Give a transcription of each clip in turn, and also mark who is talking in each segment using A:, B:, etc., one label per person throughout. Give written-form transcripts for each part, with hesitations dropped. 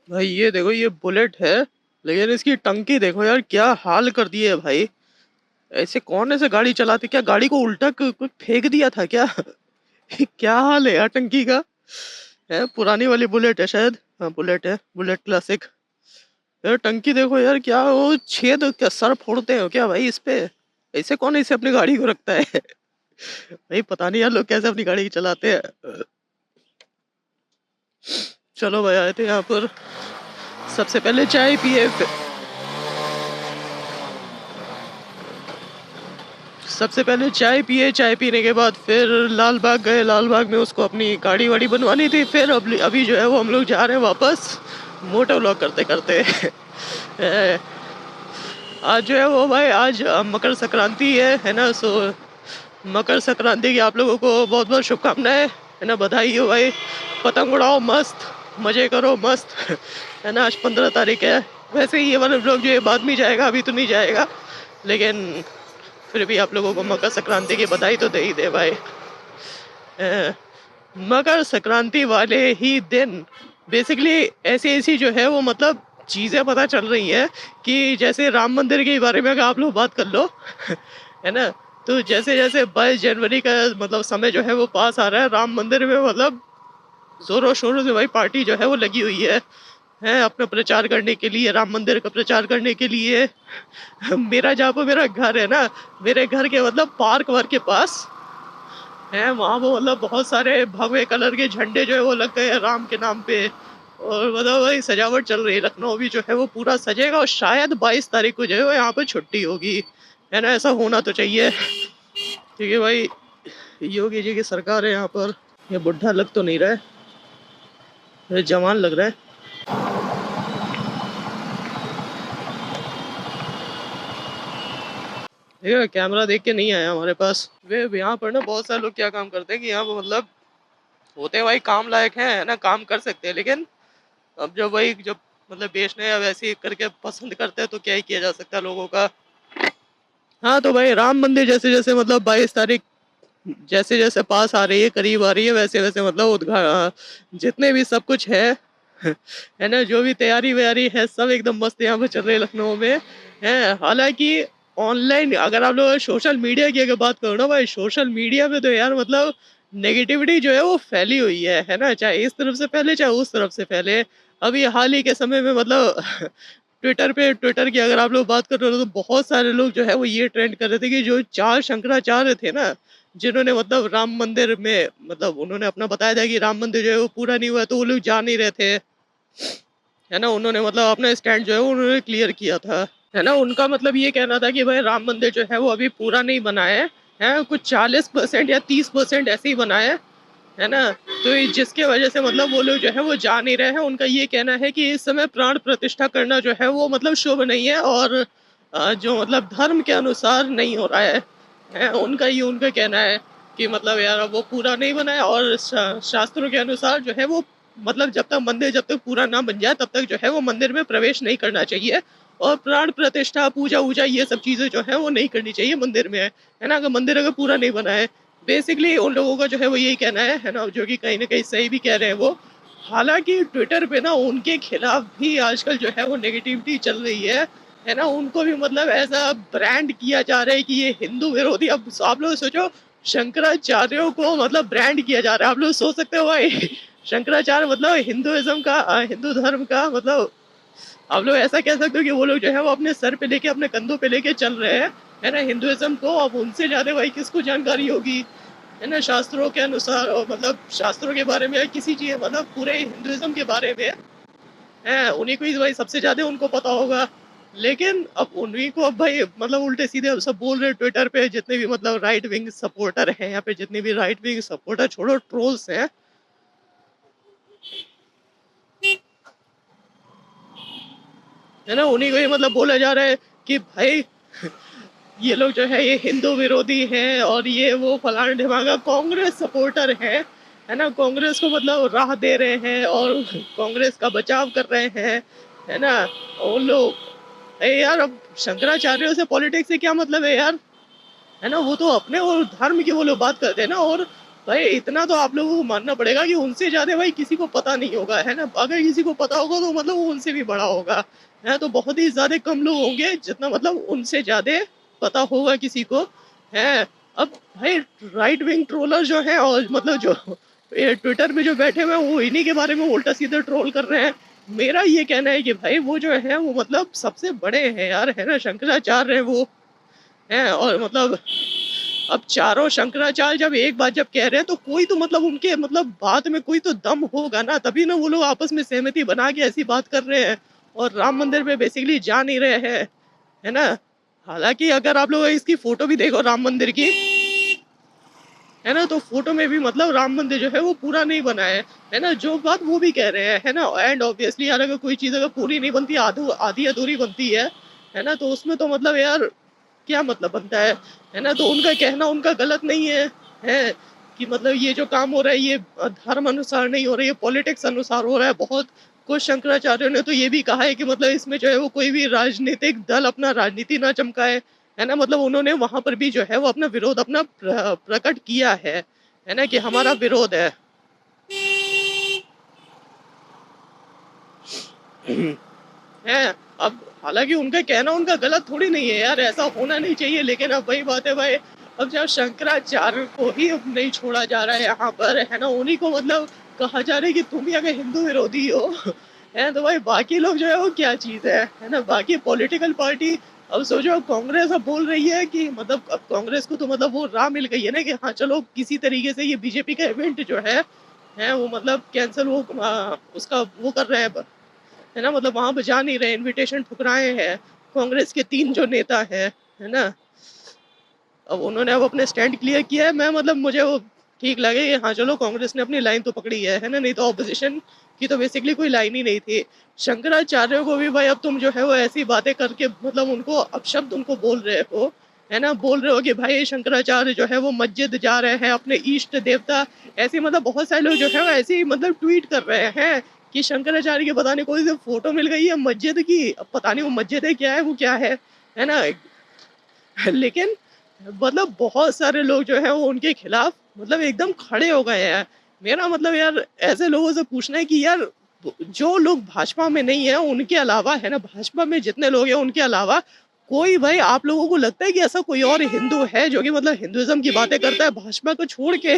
A: भाई ये देखो, ये बुलेट है, लेकिन इसकी टंकी देखो यार, क्या हाल कर दी है भाई। ऐसे कौन ऐसे गाड़ी चलाते, क्या गाड़ी को उल्टा कोई फेंक दिया था क्या? क्या हाल है यार टंकी का। है पुरानी वाली बुलेट है शायद, हाँ बुलेट है, बुलेट क्लासिक। यार टंकी देखो यार, क्या वो छेद, क्या सर फोड़ते हो क्या भाई इस पे? ऐसे कौन ऐसे अपनी गाड़ी को रखता है? भाई पता नहीं यार लोग कैसे अपनी गाड़ी चलाते हैं। चलो भाई आए थे यहाँ पर, सबसे पहले चाय पिए, सबसे पहले चाय पिए, चाय पीने के बाद फिर लाल बाग गए, लाल बाग में उसको अपनी गाड़ी वाड़ी बनवानी थी। फिर अभी जो है वो हम लोग जा रहे हैं वापस मोटो व्लॉग करते करते। आज जो है वो भाई, आज मकर संक्रांति है ना। सो मकर संक्रांति की आप लोगों को बहुत बहुत शुभकामनाएं, है ना, बधाई हो भाई। पतंग उड़ाओ मस्त, मजे करो मस्त। है ना, आज 15 तारीख है। वैसे ही ये वाला ब्लॉग जो है बाद में जाएगा, अभी तो नहीं जाएगा, लेकिन फिर भी आप लोगों को मकर संक्रांति की बधाई तो दे ही दे भाई। मकर संक्रांति वाले ही दिन बेसिकली ऐसी ऐसी जो है वो मतलब चीज़ें पता चल रही हैं कि जैसे राम मंदिर के बारे में अगर आप लोग बात कर लो, है ना, तो जैसे जैसे 22 जनवरी का मतलब समय जो है वो पास आ रहा है, राम मंदिर में मतलब जोरों शोरों से भाई पार्टी जो है वो लगी हुई है अपना प्रचार करने के लिए, राम मंदिर का प्रचार करने के लिए। मेरा जहाँ पर मेरा घर है ना, मेरे घर के मतलब पार्क वार्क के पास है, वहाँ वो मतलब बहुत सारे भगवे कलर के झंडे जो है वो लग गए हैं राम के नाम पे। और मतलब वही सजावट चल रही है, लखनऊ भी जो है वो पूरा सजेगा, और शायद 22 तारीख को जो है वो यहाँ पर छुट्टी होगी। है ना, ऐसा होना तो चाहिए, क्योंकि भाई योगी जी की सरकार है यहाँ पर। ये बुढ़ा लग तो नहीं रहा है, ये जवान लग रहा है। देखो कैमरा देख के नहीं आया हमारे पास। वे यहाँ पर ना बहुत सारे लोग क्या काम करते हैं कि यहाँ पर मतलब होते हैं भाई काम लायक हैं, है ना, काम कर सकते हैं, लेकिन अब जब वही जब मतलब बेचने या वैसे ही करके पसंद करते हैं तो क्या ही किया जा सकता है लोगों का। हाँ तो भाई राम मंदिर जैसे जैसे मतलब 22 तारीख जैसे जैसे पास आ रही है, करीब आ रही है, वैसे वैसे मतलब जितने भी सब कुछ है, है ना, जो भी तैयारी वैयारी है सब एकदम मस्त यहाँ पे चल रही है लखनऊ में। है हालांकि ऑनलाइन अगर आप लोग सोशल मीडिया की अगर बात करो ना भाई, सोशल मीडिया पे तो यार मतलब नेगेटिविटी जो है वो फैली हुई है ना, चाहे इस तरफ से फैले चाहे उस तरफ से फैले। अभी हाल ही के समय में मतलब ट्विटर की अगर आप लोग बात कर रहे हो तो बहुत सारे लोग जो है वो ये ट्रेंड कर रहे थे कि जो 4 शंकराचार्य थे ना, जिन्होंने मतलब राम मंदिर में मतलब उन्होंने अपना बताया था कि राम मंदिर जो है वो पूरा नहीं हुआ, तो वो लोग जा नहीं रहे थे, है ना, उन्होंने मतलब अपना स्टैंड जो है उन्होंने क्लियर किया था। है ना, उनका मतलब ये कहना था कि भाई राम मंदिर जो है वो अभी पूरा नहीं बना है कुछ 40% या 30% ऐसे ही बना है ना। तो जिसके वजह से मतलब वो लोग जो है वो जा नहीं रहे हैं। उनका ये कहना है कि इस समय प्राण प्रतिष्ठा करना जो है वो मतलब शुभ नहीं है, और जो मतलब धर्म के अनुसार नहीं हो रहा है उनका कहना है कि मतलब यार अब वो पूरा नहीं बना है, और शास्त्रों के अनुसार जो है वो मतलब जब तक मंदिर जब तक पूरा ना बन जाए तब तक जो है वो मंदिर में प्रवेश नहीं करना चाहिए, और प्राण प्रतिष्ठा पूजा वूजा ये सब चीजें जो है वो नहीं करनी चाहिए मंदिर में, है ना, अगर मंदिर अगर पूरा नहीं बना है। बेसिकली उन लोगों का जो है वो यही कहना है ना, जो कि कहीं ना कहीं सही भी कह रहे हैं वो। हालांकि ट्विटर पे ना उनके खिलाफ भी आजकल जो है वो नेगेटिविटी चल रही है ना, उनको भी मतलब ऐसा ब्रांड किया जा रहा है कि ये हिंदू विरोधी। अब आप लोग सोचो, शंकराचार्यों को मतलब ब्रांड किया जा रहा है, आप लोग सोच सकते हो भाई। शंकराचार्य मतलब हिंदुइज्म का, हिंदू धर्म का मतलब आप लोग ऐसा कह सकते हो कि वो लोग जो है वो अपने सर पे लेके अपने कंधों पे लेके चल रहे हैं, है ना, हिंदुइज्म को। अब उनसे ज्यादा भाई किसको जानकारी होगी, है ना, शास्त्रों के अनुसार, और मतलब शास्त्रों के बारे में किसी चीज मतलब पूरे हिंदुइज्म के बारे में है, उन्हीं को ही भाई सबसे ज्यादा उनको पता होगा। लेकिन अब उन्हीं को अब भाई मतलब उल्टे सीधे अब सब बोल रहे हैं ट्विटर पे, जितने भी मतलब राइट विंग सपोर्टर हैं यहाँ पे, जितने भी राइट विंग सपोर्टर छोड़ो ट्रोल्स हैं, है ना, उन्हीं को ही मतलब बोला जा रहा है कि भाई ये लोग जो है ये हिंदू विरोधी हैं, और ये वो फलाना ढिमाका कांग्रेस सपोर्टर है ना, कांग्रेस को मतलब राह दे रहे हैं और कांग्रेस का बचाव कर रहे हैं, है ना। उन लोग, अरे यार अब शंकराचार्यों से पॉलिटिक्स से क्या मतलब है यार, है ना, वो तो अपने और धर्म की वो लोग बात करते हैं ना। और भाई इतना तो आप लोगों को मानना पड़ेगा कि उनसे ज़्यादा भाई किसी को पता नहीं होगा, है ना? अगर किसी को पता होगा तो मतलब वो उनसे भी बड़ा होगा, है? तो बहुत ही ज़्यादा कम लोग होंगे जितना मतलब उनसे ज़्यादा पता होगा किसी को, है? अब भाई राइट विंग ट्रोलर जो हैं और मतलब जो ये ट्विटर पे जो बैठे हुए हैं वो इन्हीं के बारे में उल्टा-सीधा ट्रोल कर रहे हैं। मेरा ये कहना है कि भाई वो जो है वो मतलब सबसे बड़े हैं यार, है ना? शंकराचार्य हैं वो, हैं? और मतलब अब चारों शंकराचार्य जब एक बात जब कह रहे हैं तो कोई तो मतलब उनके मतलब बात में कोई तो दम होगा ना, तभी ना वो लोग आपस में सहमति बना के ऐसी बात कर रहे हैं और राम मंदिर पे बेसिकली जा नहीं रहे हैं, है ना? हालांकि अगर आप लोग इसकी फोटो भी देखो राम मंदिर की, है ना, तो फोटो में भी मतलब राम मंदिर जो है वो पूरा नहीं बना है ना, जो बात वो भी कह रहे हैं, है ना। एंड ऑब्वियसली यार अगर कोई चीज़ अगर पूरी नहीं बनती, आधी अधूरी बनती है ना, तो उसमें तो मतलब यार क्या मतलब बनता है ना? तो उनका कहना उनका गलत नहीं है कि मतलब ये जो काम हो रहा है ये धर्म अनुसार नहीं हो रहा है, ये पॉलिटिक्स अनुसार हो रहा है। बहुत कुछ शंकराचार्यों ने तो ये भी कहा है कि मतलब इसमें जो है वो कोई भी राजनीतिक दल अपना राजनीति ना चमकाए, है ना? मतलब उन्होंने वहाँ पर भी जो है वो अपना विरोध अपना प्रकट किया है ना, कि हमारा विरोध है। अब हालाँकि उनका कहना उनका गलत थोड़ी नहीं है यार, ऐसा होना नहीं चाहिए, लेकिन अब वही बात है भाई, अब जब शंकराचार्य को ही अब नहीं छोड़ा जा रहा है यहाँ पर, है ना, उन्हीं को मतलब कहा जा रहा है कि तुम ही अगर हिंदू विरोधी हो, है, तो भाई बाकी लोग जो है वो क्या चीज़ है ना? बाकी पॉलिटिकल पार्टी, अब सोचो कांग्रेस अब बोल रही है कि मतलब अब कांग्रेस को तो मतलब वो राह मिल गई है ना कि हाँ, चलो किसी तरीके से ये बीजेपी का इवेंट जो है वो मतलब कैंसल वो उसका वो कर रहे हैं, है ना, मतलब वहाँ पे जा नहीं रहे, इनविटेशन ठुकराए हैं कांग्रेस के 3 जो नेता हैं, है ना? अब उन्होंने अब अपने स्टैंड क्लियर किया है, मैं मतलब मुझे वो ठीक लगे कि हाँ, चलो कांग्रेस ने अपनी लाइन तो पकड़ी है ना? नहीं तो ऑपोज़िशन की तो बेसिकली कोई लाइन ही नहीं थी। शंकराचार्य को भी भाई अब तुम जो है वो ऐसी बातें करके मतलब उनको अपशब्द उनको बोल रहे हो, है ना? बोल रहे हो कि भाई शंकराचार्य जो है वो मस्जिद जा रहे हैं, अपने इष्ट देवता, ऐसे मतलब बहुत सारे लोग जो है वो ऐसे ही मतलब ट्वीट कर रहे हैं कि शंकराचार्य की पता नहीं कोई सी फोटो मिल गई है मस्जिद की, अब पता नहीं वो मस्जिद है, क्या है, वो क्या है ना? लेकिन मतलब बहुत सारे लोग जो हैं वो उनके खिलाफ मतलब एकदम खड़े हो गए हैं। मेरा मतलब यार ऐसे लोगों से पूछना है कि यार जो लोग भाजपा में नहीं है उनके अलावा, है ना, भाजपा में जितने लोग हैं उनके अलावा कोई भाई आप लोगों को लगता है कि ऐसा कोई और हिंदू है जो कि मतलब हिंदुइज्म की बातें करता है भाजपा को छोड़ के,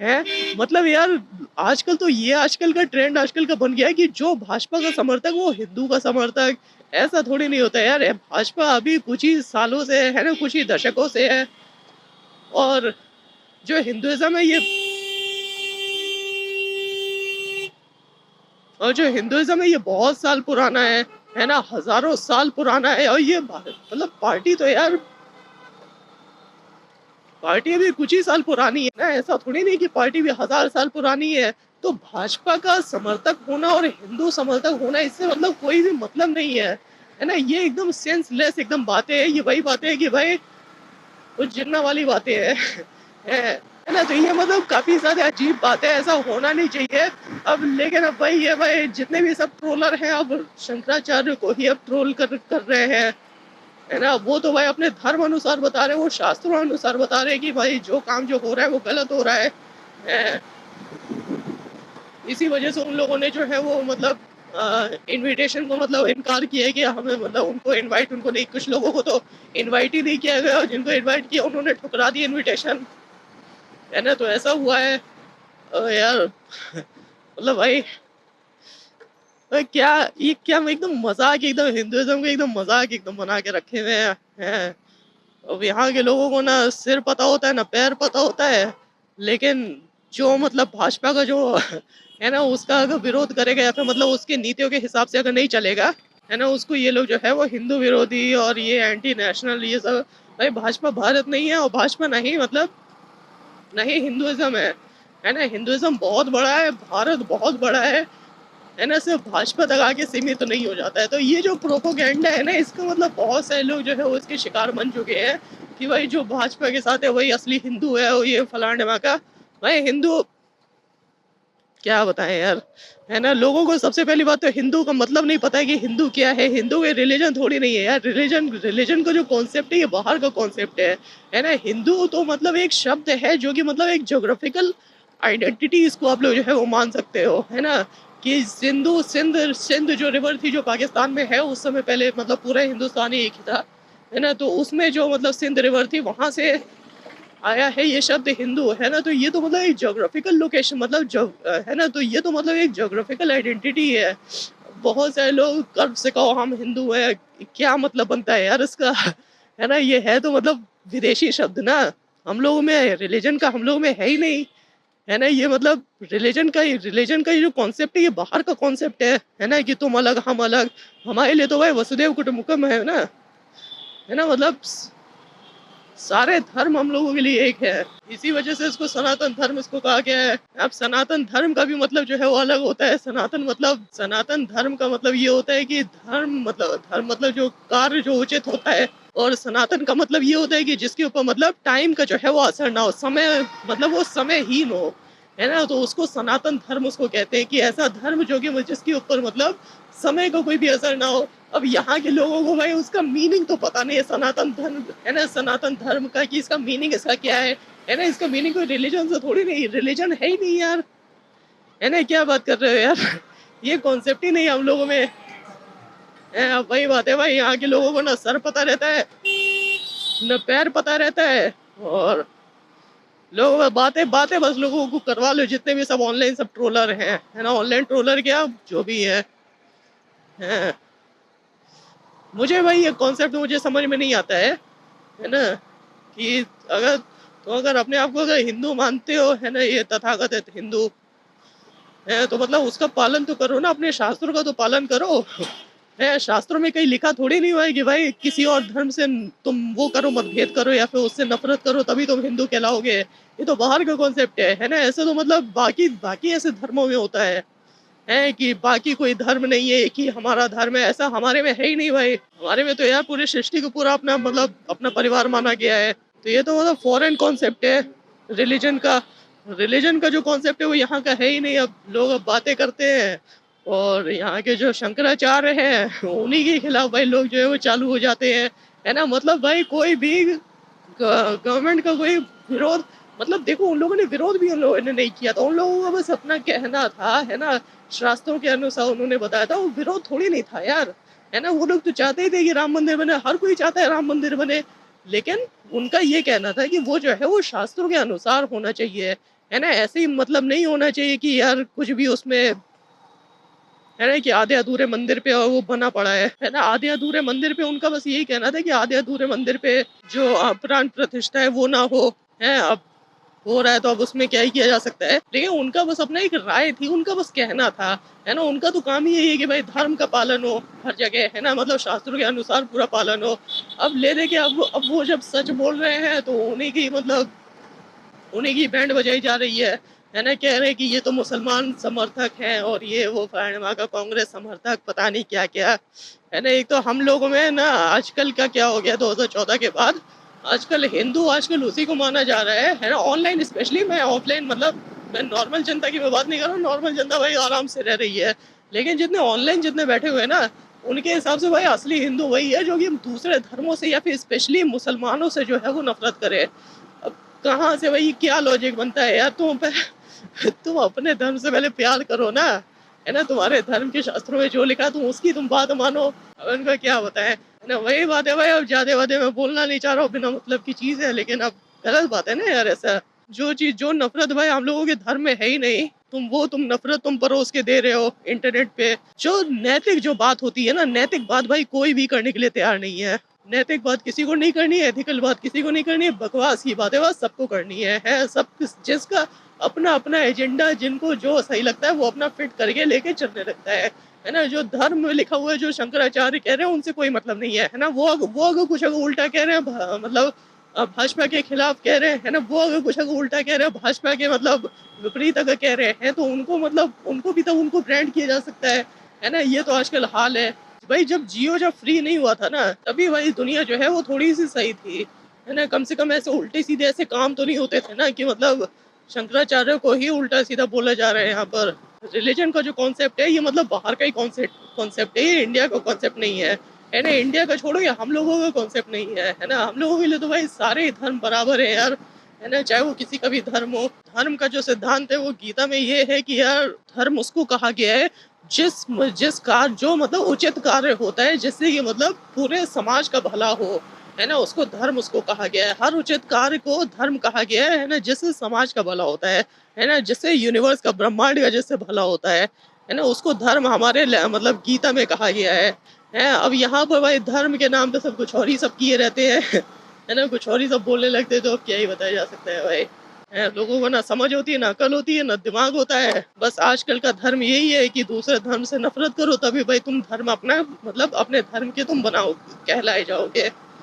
A: है? मतलब यार आजकल तो ये आजकल का ट्रेंड आजकल का बन गया है कि जो भाजपा का समर्थक वो हिंदू का समर्थक, ऐसा थोड़ी नहीं होता है यार। भाजपा अभी कुछ ही सालों से है ना, कुछ ही दशकों से है, और जो हिंदुइज्म है ये, और जो हिंदुइज्म है ये बहुत साल पुराना है ना, हजारों साल पुराना है। और ये मतलब पार्टी तो यार पार्टी अभी कुछ ही साल पुरानी है ना, ऐसा थोड़ी नहीं कि पार्टी भी हजार साल पुरानी है। तो भाजपा का समर्थक होना और हिंदू समर्थक होना इससे मतलब कोई भी मतलब नहीं है ना? ये एकदम सेंसलेस एकदम बातें है, ये वही बातें है कि भाई कुछ जिन्ना वाली बातें है ना? तो ये मतलब काफी ज्यादा अजीब बात है, ऐसा होना नहीं चाहिए। अब लेकिन अब भाई ये भाई जितने भी सब ट्रोलर हैं अब शंकराचार्य को ही अब ट्रोल कर रहे हैं, है ना? वो तो भाई अपने धर्म अनुसार बता रहे हैं, वो शास्त्रों अनुसार बता रहे हैं कि भाई जो काम जो हो रहा है वो गलत हो रहा है। इसी वजह से उन लोगों ने जो है वो मतलब इनविटेशन को मतलब इनकार किया है कि हमें मतलब उनको इनवाइट उनको नहीं, कुछ लोगों को तो इनवाइट ही नहीं किया गया और जिनको इनवाइट किया उन्होंने ठुकरा दी इनविटेशन, है ना? तो ऐसा हुआ है। यार मतलब भाई क्या ये क्या एकदम मजाक एकदम हिंदुइज्म का एकदम मजाक एकदम बना के रखे हुए हैं। अब यहाँ के लोगों को ना सिर पता होता है ना पैर पता होता है, लेकिन जो मतलब भाजपा का जो है ना उसका अगर विरोध करेगा या फिर मतलब उसके नीतियों के हिसाब से अगर नहीं चलेगा, है ना, उसको ये लोग जो है वो हिंदू विरोधी और ये एंटी नेशनल ये सब। भाई भाजपा भारत नहीं है और भाजपा नहीं मतलब नहीं हिंदुइज्म है ना? हिंदुइज्म बहुत बड़ा है, भारत बहुत बड़ा है ना? सिर्फ भाजपा तक आके सीमित तो नहीं हो जाता है। तो ये जो प्रोपोगेंडा है ना इसका मतलब बहुत सारे लोग जो है वो इसके शिकार बन चुके हैं कि भाई जो भाजपा के साथ है वही असली हिंदू है और ये फलाना ढिमाका। भाई हिंदू क्या बताएँ यार, है ना? लोगों को सबसे पहली बात तो हिंदू का मतलब नहीं पता है कि हिंदू क्या है? हिंदू ये रिलीजन थोड़ी नहीं है यार, रिलीजन रिलीजन का जो कॉन्सेप्ट है ये बाहर का कॉन्सेप्ट है ना? हिंदू तो मतलब एक शब्द है जो कि मतलब एक ज्योग्राफिकल आइडेंटिटी इसको आप लोग जो है वो मान सकते हो, है ना? कि सिंधु सिंध सिंध जो रिवर थी जो पाकिस्तान में है उस समय पहले मतलब पूरा हिंदुस्तान ही एक ही था, है ना? तो उसमें जो मतलब सिंध रिवर थी वहाँ से आया है ये शब्द हिंदू, है ना? तो ये तो मतलब एक ज्योग्राफिकल लोकेशन मतलब है ना? तो ये तो मतलब एक ज्योग्राफिकल आइडेंटिटी है। बहुत सारे लोग गर्व से कहो हम हिंदू हैं, क्या मतलब बनता है यार इसका? है ना? ये है तो मतलब विदेशी शब्द ना, हम लोगों में रिलीजन का हम लोगों में है ही नहीं, है ना? ये मतलब रिलीजन का ये जो कॉन्सेप्ट है ये बाहर का कॉन्सेप्ट है ना? कि तुम अलग हम अलग, हमारे लिए तो भाई वसुधैव कुटुंबकम है ना? है ना? मतलब सारे धर्म हम लोगों के लिए एक है। इसी वजह से इसको सनातन धर्म इसको कहा गया है। अब सनातन धर्म का भी मतलब जो है वो अलग होता है। सनातन धर्म का मतलब ये होता है कि धर्म मतलब जो कार्य जो उचित होता है, और सनातन का मतलब ये होता है कि जिसके ऊपर मतलब टाइम का जो है वो असर ना हो, समय मतलब वो समयहीन हो, है ना? तो उसको सनातन धर्म उसको कहते हैं कि ऐसा धर्म जो कि जिसके ऊपर मतलब समय का कोई भी असर ना हो। अब यहाँ के लोगों को भाई उसका मीनिंग तो पता नहीं है सनातन धर्म, है ना? सनातन धर्म का कि इसका मीनिंग इसका क्या है ना? इसका मीनिंग कोई रिलीजन से थोड़ी नहीं, रिलीजन है ही नहीं यार, है ना? क्या बात कर रहे हो यार? ये कॉन्सेप्ट ही नहीं हम लोगों में है। अब वही बात है भाई, यहाँ के लोगों को ना सर पता रहता है, न पैर पता रहता है, और लोग बस बातें बातें बस लोगों को करवा लो, जितने भी सब ऑनलाइन सब ट्रोलर हैं, है ना? ऑनलाइन ट्रोलर क्या जो भी है। मुझे भाई ये कॉन्सेप्ट मुझे समझ में नहीं आता है ना? कि अगर अगर अपने आप को अगर हिंदू मानते हो, है ना, ये तथाकथित हिंदू है, तो मतलब उसका पालन तो करो ना, अपने शास्त्रों का तो पालन करो। है, शास्त्रों में कहीं लिखा थोड़ी नहीं हुआ है कि भाई किसी और धर्म से तुम वो करो, मतभेद करो या फिर उससे नफरत करो तभी तुम हिंदू कहलाओगे। ये तो बाहर का कॉन्सेप्ट है ना? ऐसे तो मतलब बाकी बाकी ऐसे धर्मों में होता है कि बाकी कोई धर्म नहीं है, एक ही हमारा धर्म है, ऐसा हमारे में है ही नहीं भाई। हमारे में तो यार पूरी सृष्टि को पूरा अपना मतलब अपना परिवार माना गया है। तो ये तो मतलब फॉरेन कॉन्सेप्ट है रिलीजन का। रिलीजन का जो कॉन्सेप्ट है वो यहाँ का है ही नहीं। अब लोग अब बातें करते हैं, और यहाँ के जो शंकराचार्य हैं उन्हीं के खिलाफ भाई लोग जो है वो चालू हो जाते हैं, है ना? मतलब भाई कोई भी गवर्नमेंट का कोई विरोध, मतलब देखो उन लोगों ने विरोध भी उन लोगों ने नहीं किया था, उन लोगों का बस अपना कहना था, है ना? शास्त्रों के अनुसार उन्होंने बताया था, वो विरोध थोड़ी नहीं था यार, है ना? वो लोग तो चाहते ही थे कि राम मंदिर बने, हर कोई चाहता है राम मंदिर बने, लेकिन उनका ये कहना था कि वो जो है वो शास्त्रों के अनुसार होना चाहिए, है ना? ऐसे ही मतलब नहीं होना चाहिए कि यार कुछ भी उसमें, है ना, कि आधे अधूरे मंदिर पे वो बना पड़ा है ना? आधे अधूरे मंदिर पे उनका बस यही कहना था कि आधे अधूरे मंदिर पे जो प्राण प्रतिष्ठा है वो ना हो, है? अब हो रहा है तो अब उसमें क्या ही किया जा सकता है, लेकिन उनका बस अपना एक राय थी, उनका बस कहना था, है ना? उनका तो काम ही यही है कि भाई धर्म का पालन हो हर जगह, है ना? मतलब शास्त्रों के अनुसार पूरा पालन हो। अब ले दे के अब वो जब सच बोल रहे हैं तो उन्हीं की मतलब उन्हीं की बैंड बजाई जा रही है ना? कह रहे हैं कि ये तो मुसलमान समर्थक हैं और ये वो फलाना का कांग्रेस समर्थक पता नहीं क्या-क्या, है ना? एक तो हम लोगों में ना आजकल का क्या हो गया 2014 के बाद, आजकल उसी को माना जा रहा है ना? ऑनलाइन स्पेशली, मैं ऑफलाइन मतलब मैं नॉर्मल जनता की मैं बात नहीं कर रहा हूँ, नॉर्मल जनता भाई आराम से रह रही है। लेकिन जितने ऑनलाइन जितने बैठे हुए हैं ना, उनके हिसाब से भाई असली हिंदू वही है जो कि दूसरे धर्मों से या फिर स्पेशली मुसलमानों से जो है वो नफ़रत करे। अब कहाँ से भाई क्या लॉजिक बनता है यार? तुम अपने धर्म से पहले प्यार करो ना, है ना? तुम्हारे धर्म के शास्त्रों में जो लिखा है तुम उसकी तुम बात मानो। अब इनका क्या बताएँ, है ना? वही बात है भाई, अब ज़्यादा-वादे मैं बोलना नहीं चाह रहा हूँ, बिना मतलब की चीज़ है, लेकिन अब गलत बात है ना यार ऐसा। जो नफ़रत भाई हम लोगों के धर्म में है ही नहीं, तुम नफ़रत तुम परोस के दे रहे हो इंटरनेट पे। जो नैतिक जो बात होती है ना, नैतिक बात भाई कोई भी करने के लिए तैयार नहीं है। नैतिक बात किसी को नहीं करनी है, एथिकल बात किसी को नहीं करनी है, बकवास की बातें बस सबको करनी है सब जिसका अपना-अपना एजेंडा, जिनको जो सही लगता है वो अपना फिट करके लेके चलने लगता है ना? जो धर्म में लिखा हुआ है, जो शंकराचार्य कह रहे हैं उनसे कोई मतलब नहीं है ना? वो अगर कुछ अगर उल्टा कह रहे हैं मतलब भाजपा के खिलाफ कह रहे हैं ना? वो अगर कुछ अगर उल्टा कह रहे हैं भाजपा के मतलब विपरीत अगर कह रहे हैं, तो उनको मतलब उनको भी तो उनको ब्रांड किया जा सकता है ना? ये तो आजकल हाल है। भाई जब फ्री नहीं हुआ था ना, तभी भाई दुनिया जो है वो थोड़ी-सी सही थी, है ना? कम से कम ऐसे उल्टे-सीधे ऐसे काम तो नहीं होते थे ना कि मतलब शंकराचार्य को ही उल्टा-सीधा बोला जा रहा है यहाँ पर। रिलिजन का जो कॉन्सेप्ट है ये मतलब बाहर का ही कॉन्सेप्ट है, ये इंडिया का कॉन्सेप्ट नहीं है। है ना? इंडिया का छोड़ो, ये हम लोगों का कॉन्सेप्ट नहीं है ना? हम लोगों के लिए तो भाई सारे ही धर्म बराबर है यार, है ना? चाहे वो किसी का भी धर्म हो। धर्म का जो सिद्धांत है वो गीता में ये है कि यार धर्म उसको कहा गया है जिस कार्य जो मतलब उचित कार्य होता है, जिससे ये मतलब पूरे समाज का भला हो, है ना? उसको धर्म उसको कहा गया है। हर उचित कार्य को धर्म कहा गया है ना? जिससे समाज का भला होता है ना? जिससे यूनिवर्स का, ब्रह्मांड का जिससे भला होता है ना? उसको धर्म हमारे मतलब गीता में कहा गया है? अब यहाँ पर भाई धर्म के नाम पे सब कुछ और ही सब किए रहते हैं, है ना? कुछ और ही सब बोलने लगते हैं, तो अब क्या ही बताया जा सकता है भाई। लोगों को ना समझ होती है, ना अकल होती है, ना दिमाग होता है। बस आजकल का धर्म यही है कि दूसरे धर्म से नफ़रत करो, तभी भाई तुम धर्म अपना मतलब अपने धर्म के तुम बनाओ कहलाए जाओगे।